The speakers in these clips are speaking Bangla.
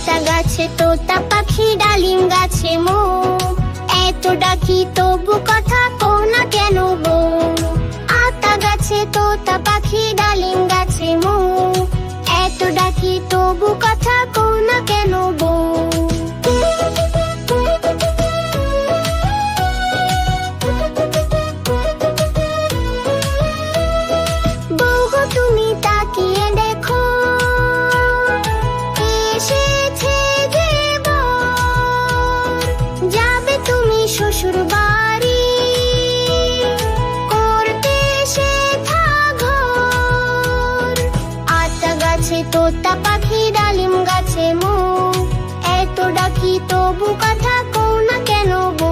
আতা গাছে তোতা পাখি ডালিম গাছে মো, এত ডাকি তবু কথা কও না কেন বউ। আতা গাছে তোতা পাখি ডালিম গাছে মো, এত ডাকি তবু কথা কও না কেন বউ। শ্বশুর বাড়ি করতে শেখা ঘর। আতা গাছে তোতা পাখি ডালিম গাছে মো, এত ডাকি তবু কথা কও না কেন বউ।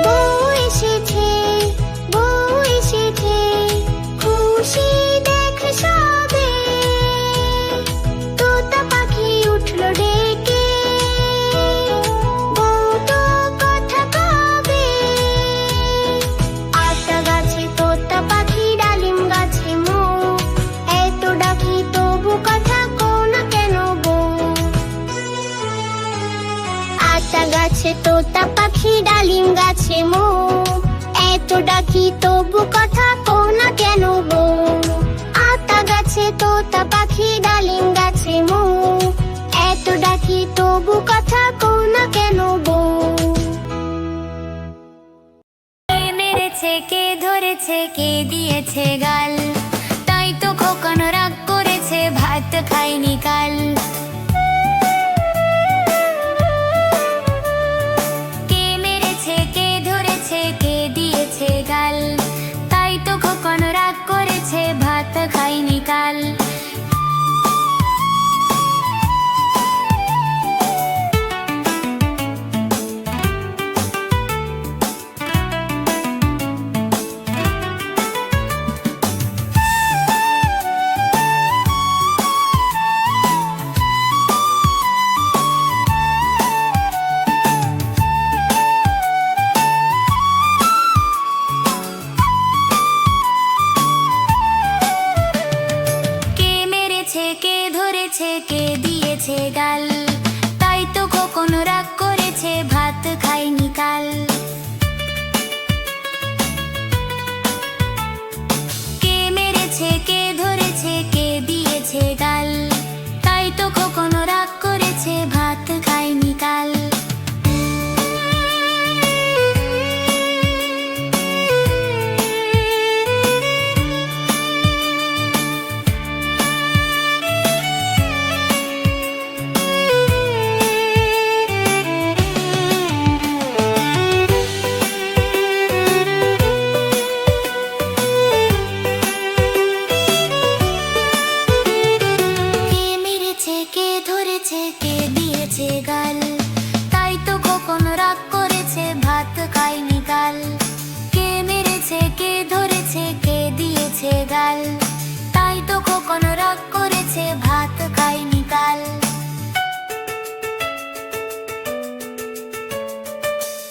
বউ এসেছে, বউ এসেছে, খুশি সবে তোতা পাখি উঠল ডেকে, বউ তো কথা কবে। আতা গাছে তোতা পাখি ডালিম গাছে মো, এত ডাকি তবু কথা কও না কেন বউ। আতা গাছে তোতা পাখি ডালিম গাছে মো, এত ডাকি তবু কথা কও না কেন বউ। আতা গাছে তোতা পাখি ডালিম গাছে মো, এত ডাকি তবু কথা কও না কেন বউ। কে মেরেছে কে ধরেছে কে দিয়েছে গাল, তাই তো খোকন রাগ করেছে ভাত খায়নি কাল। কে মেরেছে কে ধরেছে কে দিয়েছে গাল, তাই তো খোকন রাগ করেছে ভাত খায়নি কাল। কে দিয়েছে গাল, তাই তো খোকন রাগ করেছে ভাত খায়নি কাল। কে মেরেছে কে ধরেছে কে দিয়েছে গাল, তাই তো খোকন রাগ করেছে ভাত খায়নি কাল। কে দিয়েছে গাল, তাই তো খোকন রাগ করেছে ভাত খায়নি কাল। কে মেরেছে কে ধরেছে কে দিয়েছে গাল, তাই তো খোকন রাগ করেছে ভাত খায়নি কাল।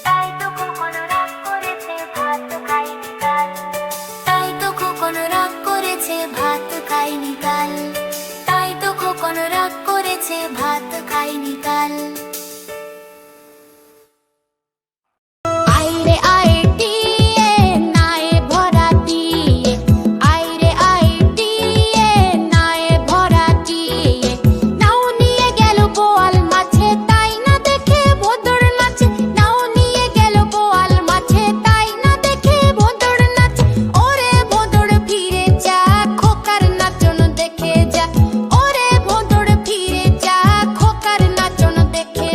তাই তো খোকন রাগ করেছে ভাত খায়নি কাল, তাই তো খোকন রাগ করেছে ভাত খায়নি কাল, তাই তো খোকন রাগ করেছে ভাত খায়নি কাল। দেখে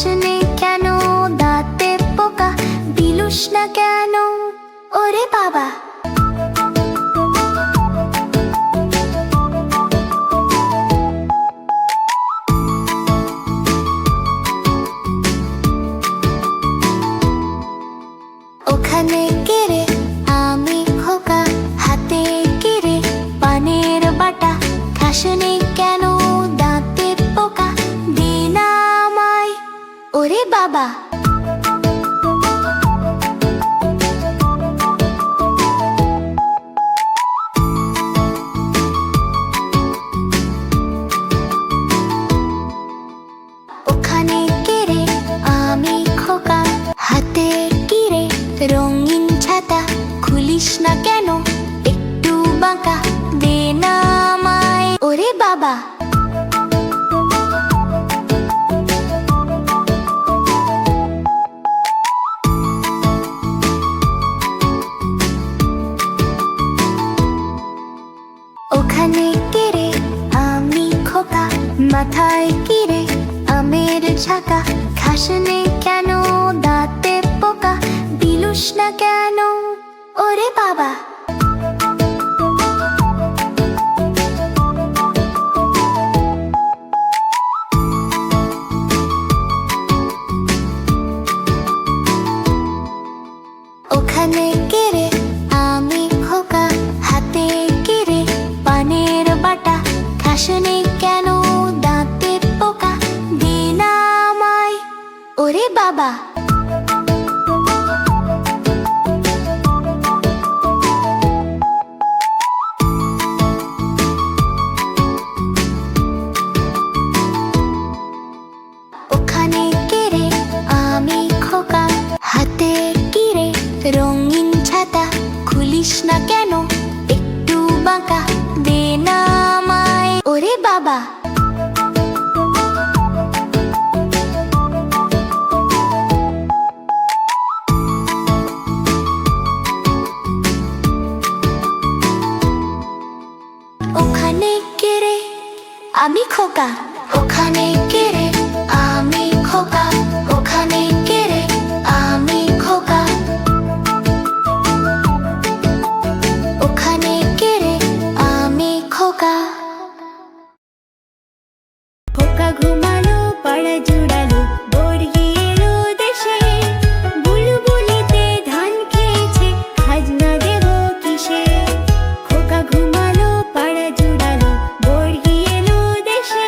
খাসনে কেন দাঁতে পোকা দিলুস না কেন ওরে বাবা ওখানে কেড়ে আমি খোকা হাতে কেড়ে পানের বাটা খাসনে কেন দাঁতে পোকা দে না আমায় ওরে বাবা ওখানে কেড়ে আমি খোকা হাতে কিরে রঙিন ছাতা খুলিস না কেন একটু বাঁকা দে না আমায় ওরে বাবা ওখানে কেড়ে আমি খোকা মাথায় কিরে আমের ছাকা খাসনে কেন দাঁতে পোকা দিলুস না কেন ওরে বাবা ওখানে কেড়ে আমি খোকা হাতে কেড়ে পানের বাটা খাসনে কেন দাঁতে পোকা দে না আমায় ওরে বাবা ওখানে কেড়ে আমি খোকা হাতে কিরে রঙিন ছাতা খুলিস না কেন একটু বাঁকা দে না আমায় ওরে বাবা ওখানে কেড়ে আমি খোকা ওখানে কেড়ে আমি খোকা ওখানে কেড়ে আমি খোকা ওখানে কেড়ে আমি খোকা খোকা ঘুমালো পাড়া জুড়ালো বর্গি এলো দেশে বুলবুলিতে ধান খেয়েছে খাজনা দেব কিসে খোকা ঘুমালো পাড়া জুড়ালো বর্গি এলো দেশে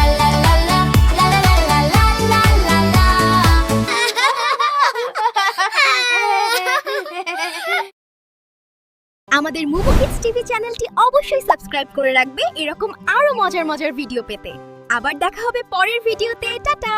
লা লা লা লা লা লা লা লা লা লা। আমাদের মুভি কিডস টিভি চ্যানেলটি অবশ্যই সাবস্ক্রাইব করে রাখবে এরকম আরো মজার মজার ভিডিও পেতে। আবার দেখা হবে পরের ভিডিওতে। টাটা।